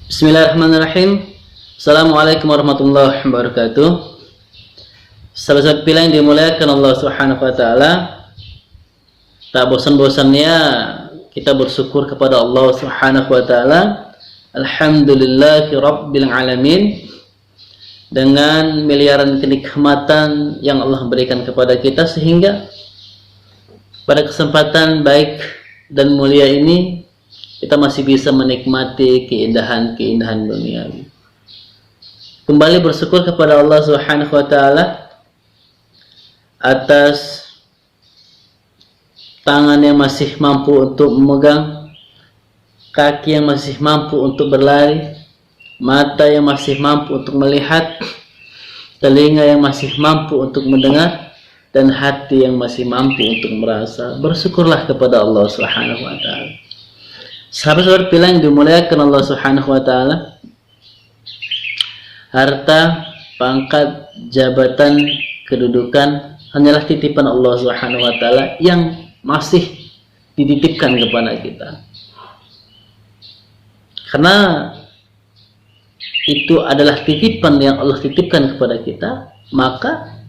Bismillahirrahmanirrahim. Assalamualaikum warahmatullahi wabarakatuh. Sahabat pilihan yang dimuliakan Allah Subhanahu wa taala. Tak bosan-bosannya kita bersyukur kepada Allah Subhanahu wa taala. Alhamdulillahi rabbil alamin. Dengan miliaran kenikmatan yang Allah berikan kepada kita, sehingga pada kesempatan baik dan mulia ini kita masih bisa menikmati keindahan-keindahan dunia. Kembali bersyukur kepada Allah Subhanahu wa taala atas tangan yang masih mampu untuk memegang, kaki yang masih mampu untuk berlari, mata yang masih mampu untuk melihat, telinga yang masih mampu untuk mendengar, dan hati yang masih mampu untuk merasa. Bersyukurlah kepada Allah Subhanahu wa taala. Sahabat-sahabat pilihan yang dimuliakan Allah Subhanahu wa taala, harta, pangkat, jabatan, kedudukan hanyalah titipan Allah Subhanahu wa taala yang masih dititipkan kepada kita. Karena itu adalah titipan yang Allah titipkan kepada kita, maka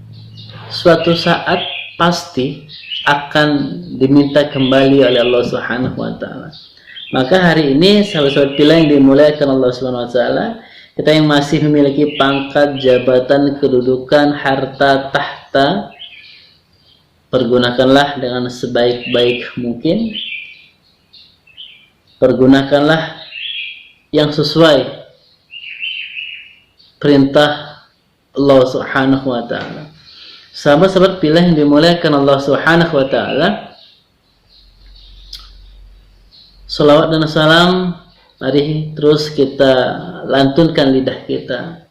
suatu saat pasti akan diminta kembali oleh Allah Subhanahu wa taala. Maka hari ini sahabat-sahabat pilihan yang dimuliakan Allah Subhanahu wa taala, kita yang masih memiliki pangkat, jabatan, kedudukan, harta, tahta, pergunakanlah dengan sebaik-baik mungkin. Pergunakanlah yang sesuai perintah Allah Subhanahu wa taala. Sahabat-sahabat pilihan yang dimuliakan Allah Subhanahu wa taala, salawat dan salam mari terus kita lantunkan lidah kita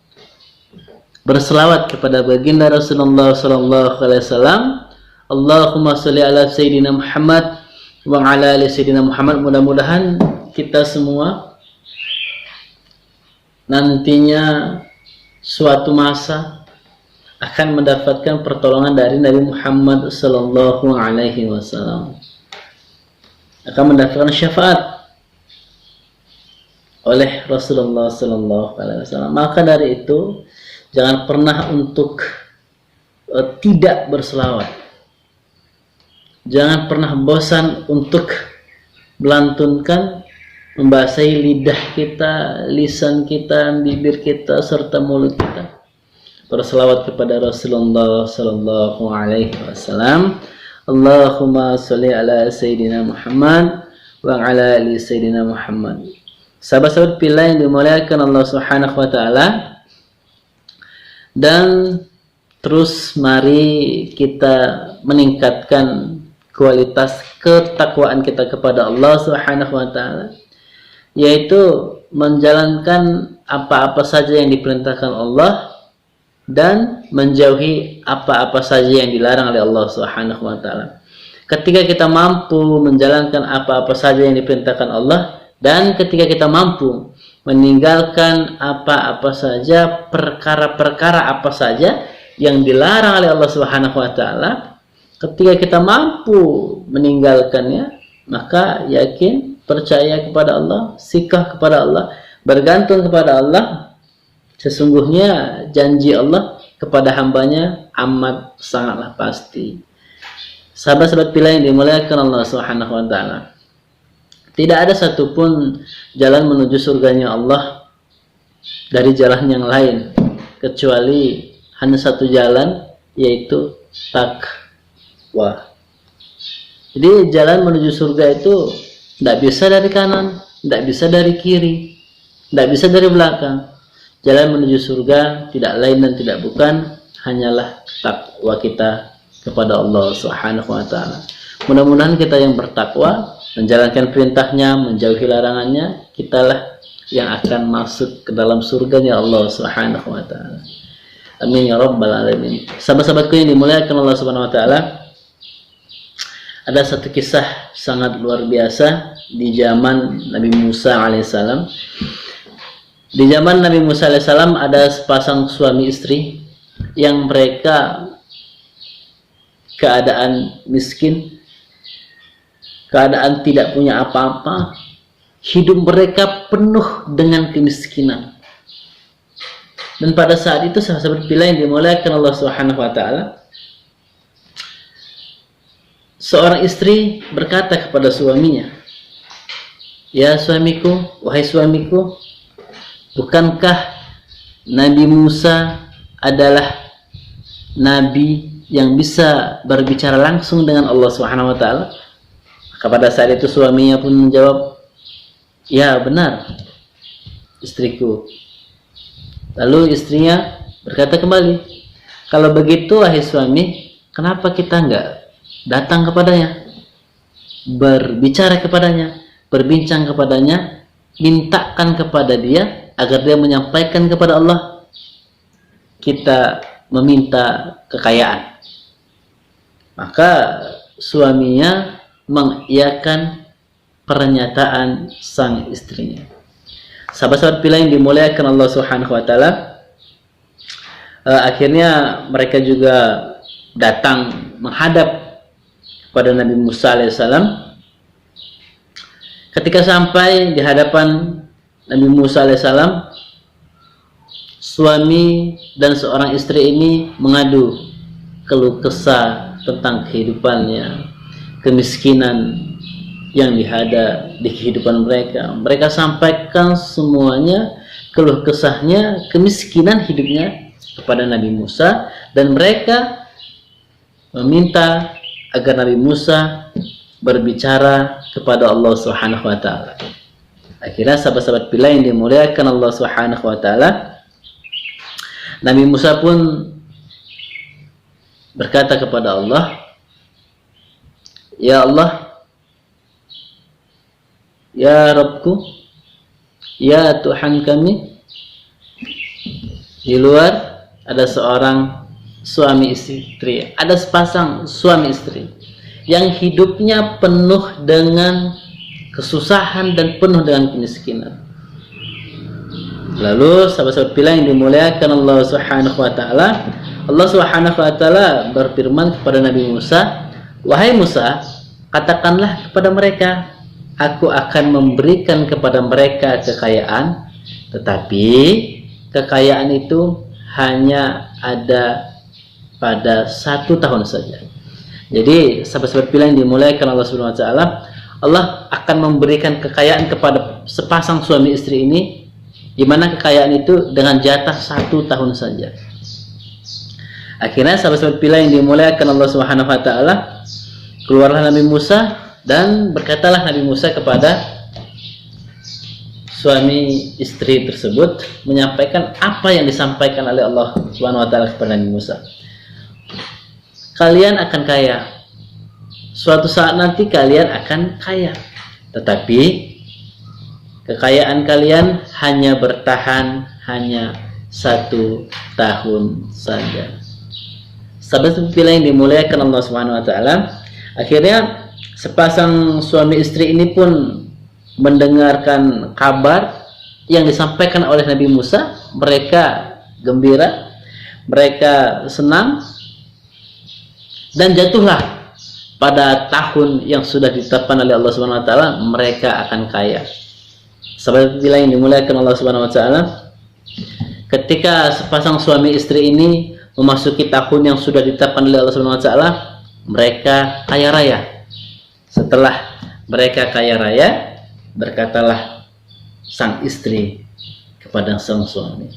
berselawat kepada baginda Rasulullah sallallahu alaihi wasallam. Allahumma sholli ala sayyidina Muhammad wa ala ali sayyidina Muhammad. Mudah-mudahan kita semua nantinya suatu masa akan mendapatkan pertolongan dari Nabi Muhammad sallallahu alaihi wasallam, akan mendapatkan syafaat oleh Rasulullah sallallahu alaihi wasallam. Maka dari itu jangan pernah untuk tidak berselawat. Jangan pernah bosan untuk melantunkan, membasahi lidah kita, lisan kita, bibir kita, serta mulut kita berselawat kepada Rasulullah sallallahu alaihi wasallam. Allahumma sholli ala sayyidina Muhammad wa ala ali sayyidina Muhammad. Sahabat-sahabat pilihan yang dimuliakan Allah Subhanahu wa taala, dan terus mari kita meningkatkan kualitas ketakwaan kita kepada Allah Subhanahu wa taala, yaitu menjalankan apa-apa saja yang diperintahkan Allah dan menjauhi apa-apa saja yang dilarang oleh Allah Subhanahu wa taala. Ketika kita mampu menjalankan apa-apa saja yang diperintahkan Allah, dan ketika kita mampu meninggalkan apa-apa saja, perkara-perkara apa saja yang dilarang oleh Allah Subhanahu wa taala, ketika kita mampu meninggalkannya, maka yakin, percaya kepada Allah, sikah kepada Allah, bergantung kepada Allah. Sesungguhnya janji Allah kepada hambanya amat sangatlah pasti. Sahabat-sahabat pilihan yang dimuliakan Allah Subhanahu wa taala, tidak ada satupun jalan menuju surganya Allah dari jalan yang lain, kecuali hanya satu jalan, yaitu takwa. Jadi jalan menuju surga itu tidak bisa dari kanan, tidak bisa dari kiri, tidak bisa dari belakang. Jalan menuju surga tidak lain dan tidak bukan hanyalah takwa kita kepada Allah Subhanahu wa taala. Mudah-mudahan kita yang bertakwa, menjalankan perintahnya, menjauhi larangannya, kitalah yang akan masuk ke dalam surganya Allah Subhanahu wa taala. Amin ya rabbal alamin. Sahabat-sahabatku yang dimuliakan Allah Subhanahu wa taala, ada satu kisah sangat luar biasa di zaman Nabi Musa alaihissalam. Di zaman Nabi Musa alaihissalam ada sepasang suami istri yang mereka keadaan miskin, keadaan tidak punya apa-apa, hidup mereka penuh dengan kemiskinan. Dan pada saat itu sahabat bila yang dimuliakan Allah Subhanahu wa taala, seorang istri berkata kepada suaminya, "Ya suamiku, wahai suamiku, bukankah Nabi Musa adalah nabi yang bisa berbicara langsung dengan Allah Subhanahu wa taala?" Pada saat itu suaminya pun menjawab, "Ya benar, istriku." Lalu istrinya berkata kembali, "Kalau begitu wahai suami, kenapa kita enggak datang kepadanya, berbicara kepadanya, berbincang kepadanya, mintakan kepada dia agar dia menyampaikan kepada Allah kita meminta kekayaan?" Maka suaminya mengiyakan pernyataan sang istrinya. Sahabat-sahabat bila yang dimuliakan Allah Subhanahu wa taala, akhirnya mereka juga datang menghadap kepada Nabi Musa alaihissalam. Ketika sampai di hadapan Nabi Musa alaihissalam, suami dan seorang istri ini mengadu keluh kesah tentang kehidupannya, kemiskinan yang dihada di kehidupan mereka. Mereka sampaikan semuanya keluh kesahnya, kemiskinan hidupnya kepada Nabi Musa, dan mereka meminta agar Nabi Musa berbicara kepada Allah Subhanahu wa taala. Akhirnya sahabat-sahabat bila yang dimuliakan Allah Subhanahu wa taala, Nabi Musa pun berkata kepada Allah, "Ya Allah, ya Rabbku, ya Tuhan kami." Di luar ada seorang suami istri, ada sepasang suami istri yang hidupnya penuh dengan kesusahan dan penuh dengan kemiskinan. Lalu sahabat-sahabat bila yang dimuliakan Allah Subhanahu wa taala, Allah Subhanahu wa taala berfirman kepada Nabi Musa, "Wahai Musa, katakanlah kepada mereka, aku akan memberikan kepada mereka kekayaan, tetapi kekayaan itu hanya ada pada 1 tahun saja." Jadi sahabat-sahabat bila yang dimuliakan Allah Subhanahu wa taala, Allah akan memberikan kekayaan kepada sepasang suami istri ini, di mana kekayaan itu dengan jatah 1 tahun saja. Akhirnya sahabat-sahabat bila yang dimuliakan Allah Subhanahu wa taala, keluarlah Nabi Musa dan berkatalah Nabi Musa kepada suami istri tersebut, menyampaikan apa yang disampaikan oleh Allah Subhanahu wa taala kepada Nabi Musa. Kalian akan kaya. Suatu saat nanti kalian akan kaya. Tetapi kekayaan kalian hanya bertahan hanya 1 tahun saja. Sahabat bila yang dimuliakan Allah Subhanahu wa taala, akhirnya sepasang suami istri ini pun mendengarkan kabar yang disampaikan oleh Nabi Musa. Mereka gembira, mereka senang, dan jatuhlah pada tahun yang sudah ditetapkan oleh Allah Subhanahu wa taala, mereka akan kaya. Sahabat bila yang dimuliakan Allah Subhanahu wa taala, ketika sepasang suami istri ini memasuki tahun yang sudah ditetapkan oleh Allah Subhanahu wa taala, mereka kaya raya. Setelah mereka kaya raya, berkatalah sang istri kepada sang suami,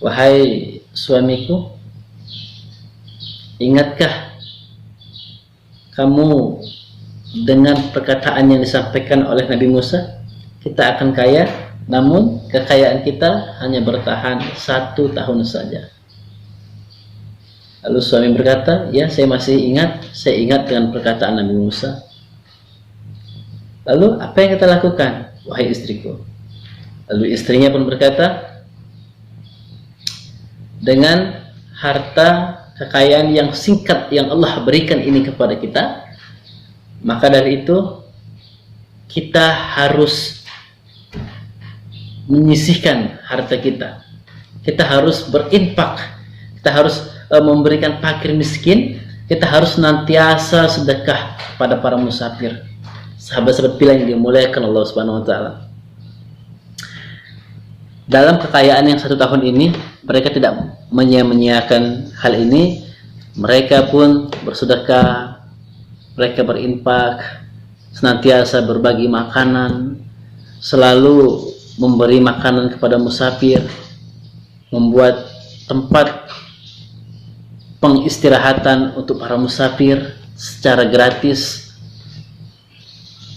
"Wahai suamiku, ingatkah kamu dengan perkataan yang disampaikan oleh Nabi Musa, kita akan kaya, namun kekayaan kita hanya bertahan 1 tahun saja?" Lalu suami berkata, "Ya, saya masih ingat, saya ingat dengan perkataan Nabi Musa." Lalu apa yang kita lakukan, wahai istriku? Lalu istrinya pun berkata, "Dengan harta kekayaan yang singkat yang Allah berikan ini kepada kita, maka dari itu kita harus menyisihkan harta kita. Kita harus berinfak, kita harus memberikan fakir miskin, kita harus senantiasa sedekah pada para musafir, sahabat-sahabat pilihan yang dimuliakan Allah Subhanahu wa taala. Dalam kekayaan yang 1 tahun ini, mereka tidak menyia-nyiakan hal ini. Mereka pun bersedekah, mereka berinfak, senantiasa berbagi makanan, selalu memberi makanan kepada musafir, membuat tempat pengistirahatan untuk para musafir secara gratis.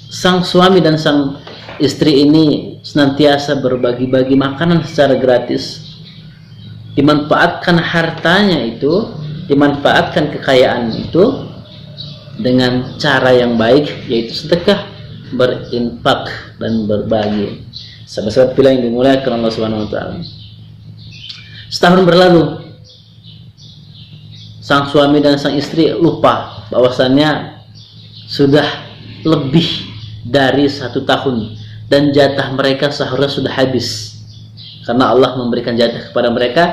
Sang suami dan sang istri ini senantiasa berbagi-bagi makanan secara gratis, dimanfaatkan hartanya itu, dimanfaatkan kekayaan itu dengan cara yang baik, yaitu sedekah, berinfak, dan berbagi. Sahabat-sahabat pilihan yang dimuliakan Allah Subhanahu wa taala. Setahun berlalu, sang suami dan sang istri lupa bahwasannya sudah lebih dari 1 tahun dan jatah mereka seharusnya sudah habis, karena Allah memberikan jatah kepada mereka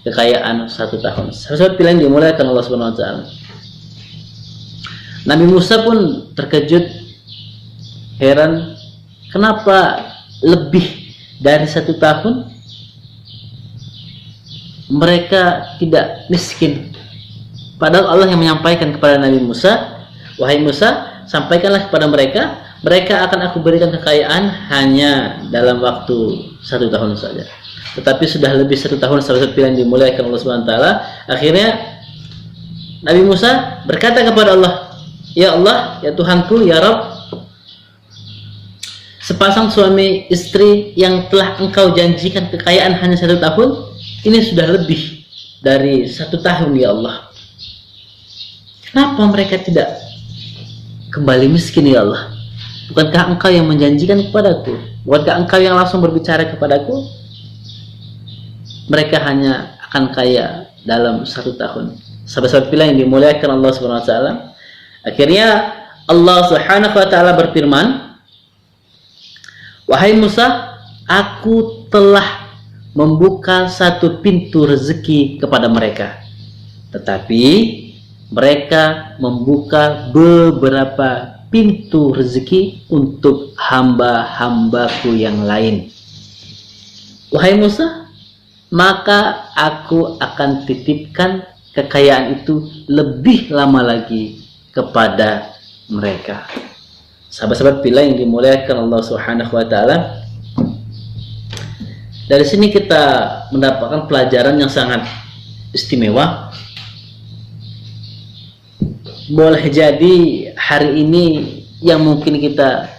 kekayaan 1 tahun. Sahabat pilihan dimuliakan Allah Subhanahu wa taala. Nabi Musa pun terkejut, heran, kenapa lebih dari 1 tahun mereka tidak miskin. Padahal Allah yang menyampaikan kepada Nabi Musa, wahai Musa, sampaikanlah kepada mereka, mereka akan aku berikan kekayaan hanya dalam waktu 1 tahun saja. Tetapi sudah lebih 1 tahun, sahabat pilihan dimuliakan Allah Subhanahu wa taala. Akhirnya Nabi Musa berkata kepada Allah, ya Allah, ya Tuhanku, ya Rabb, sepasang suami istri yang telah engkau janjikan kekayaan hanya 1 tahun, ini sudah lebih dari 1 tahun ya Allah. Kenapa mereka tidak kembali miskin ya Allah? Bukankah engkau yang menjanjikan kepadaku? Bukankah engkau yang langsung berbicara kepadaku? Mereka hanya akan kaya dalam 1 tahun. Sahabat-sahabat pilihan yang dimuliakan Allah Subhanahu wa taala. Akhirnya Allah Subhanahu wa taala berfirman, wahai Musa, aku telah membuka 1 pintu rezeki kepada mereka, tetapi mereka membuka beberapa pintu rezeki untuk hamba-hambaku yang lain. Wahai Musa, maka aku akan titipkan kekayaan itu lebih lama lagi kepada mereka. Sahabat-sahabat pilihan yang dimuliakan Allah Subhanahu wa taala, dari sini kita mendapatkan pelajaran yang sangat istimewa. Boleh jadi hari ini yang mungkin kita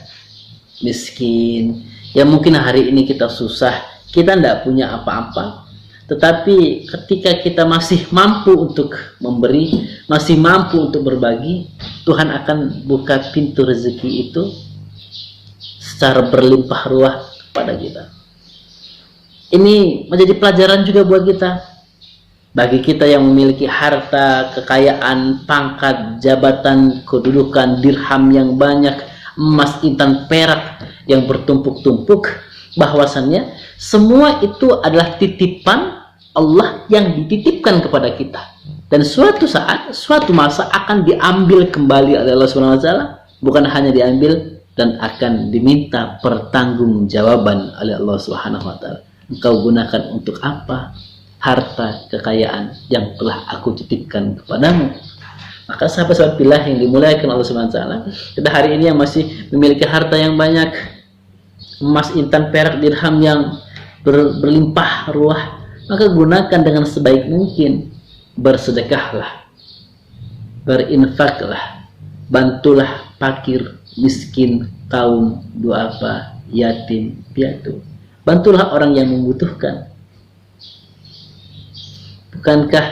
miskin, yang mungkin hari ini kita susah, kita tidak punya apa-apa, tetapi ketika kita masih mampu untuk memberi, masih mampu untuk berbagi, Tuhan akan buka pintu rezeki itu secara berlimpah ruah kepada kita. Ini menjadi pelajaran juga buat kita. Bagi kita yang memiliki harta, kekayaan, pangkat, jabatan, kedudukan, dirham yang banyak, emas, intan, perak yang bertumpuk-tumpuk, bahwasannya semua itu adalah titipan Allah yang dititipkan kepada kita. Dan suatu saat, suatu masa akan diambil kembali oleh Allah Subhanahu wa taala, bukan hanya diambil, dan akan diminta pertanggungjawaban oleh Allah Subhanahu wa taala. Engkau gunakan untuk apa harta kekayaan yang telah aku titipkan kepadamu? Maka sahabat-sahabat pilihan yang dimuliakan Allah Subhanahu wa taala, kita hari ini yang masih memiliki harta yang banyak, emas, intan, perak, dirham yang berlimpah ruah, maka gunakan dengan sebaik mungkin. Bersedekahlah, berinfaklah, bantulah fakir, miskin, kaum duafa, yatim, piatu. Bantulah orang yang membutuhkan. Bukankah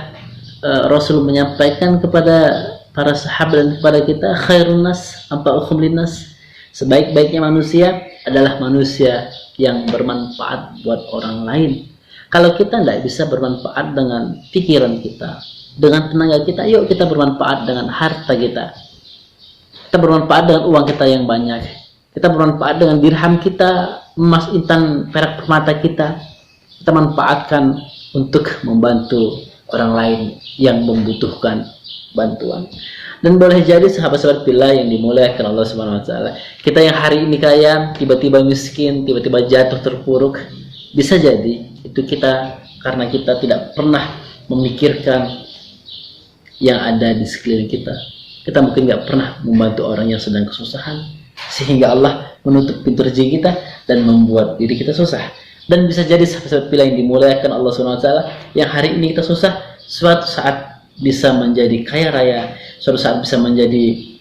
Rasul menyampaikan kepada para sahabat dan kepada kita, khairun nas anfa'uhum linnas, sebaik-baiknya manusia adalah manusia yang bermanfaat buat orang lain. Kalau kita tidak bisa bermanfaat dengan pikiran kita, dengan tenaga kita, yuk kita bermanfaat dengan harta kita. Kita bermanfaat dengan uang kita yang banyak. Kita bermanfaat dengan dirham kita, emas, intan, perak, permata kita. Kita manfaatkan untuk membantu orang lain yang membutuhkan. bantuan. Dan boleh jadi sahabat-sahabat bila yang dimuliakan Allah Subhanahu wa taala, kita yang hari ini kaya tiba-tiba miskin, tiba-tiba jatuh terpuruk, bisa jadi itu kita karena kita tidak pernah memikirkan yang ada di sekeliling kita. Kita mungkin nggak pernah membantu orang yang sedang kesusahan, sehingga Allah menutup pintu rezeki kita dan membuat diri kita susah. Dan bisa jadi sahabat-sahabat bila yang dimuliakan Allah Subhanahu wa taala, yang hari ini kita susah, suatu saat bisa menjadi kaya raya, suatu saat bisa menjadi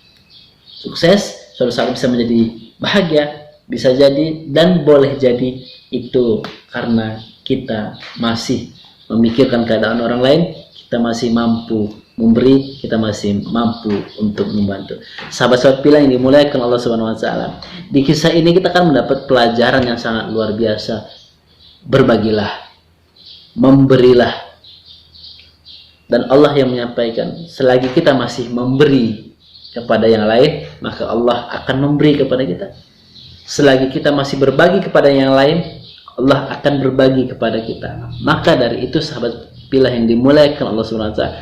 sukses, suatu saat bisa menjadi bahagia, bisa jadi dan boleh jadi itu karena kita masih memikirkan keadaan orang lain, kita masih mampu memberi, kita masih mampu untuk membantu. Sahabat-sahabat bila yang dimuliakan Allah Subhanahu wa taala, di kisah ini kita akan mendapat pelajaran yang sangat luar biasa. Berbagilah, memberilah. Dan Allah yang menyampaikan, selagi kita masih memberi kepada yang lain, maka Allah akan memberi kepada kita. Selagi kita masih berbagi kepada yang lain, Allah akan berbagi kepada kita. Maka dari itu sahabat bila yang dimuliakan Allah Subhanahu wa taala,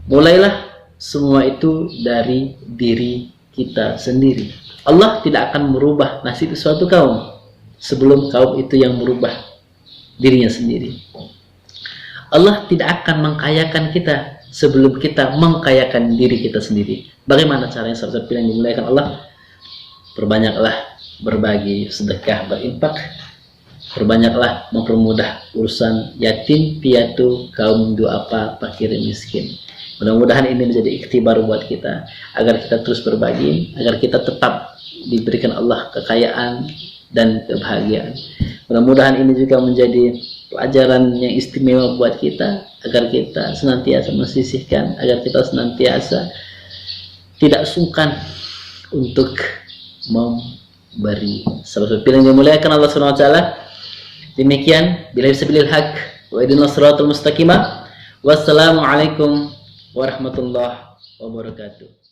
mulailah semua itu dari diri kita sendiri. Allah tidak akan merubah nasib suatu kaum sebelum kaum itu yang merubah dirinya sendiri. Allah tidak akan mengkayakan kita sebelum kita mengkayakan diri kita sendiri. Bagaimana caranya sahabat bila yang dimuliakan Allah? Perbanyaklah berbagi, sedekah, berinfak. Perbanyaklah mempermudah urusan yatim, piatu, kaum duafa, fakir, miskin. Mudah-mudahan ini menjadi ikhtibar buat kita, agar kita terus berbagi, agar kita tetap diberikan Allah kekayaan dan kebahagiaan. Mudah-mudahan ini juga menjadi pelajaran yang istimewa buat kita, agar kita senantiasa mensisihkan, agar kita senantiasa tidak sungkan untuk memberi. Sahabat yang dimuliakan Allah Subhanahu wa taala, demikian billahi sabilil haq wa ihdinas siratal mustaqim. Wassalamualaikum warahmatullahi wabarakatuh.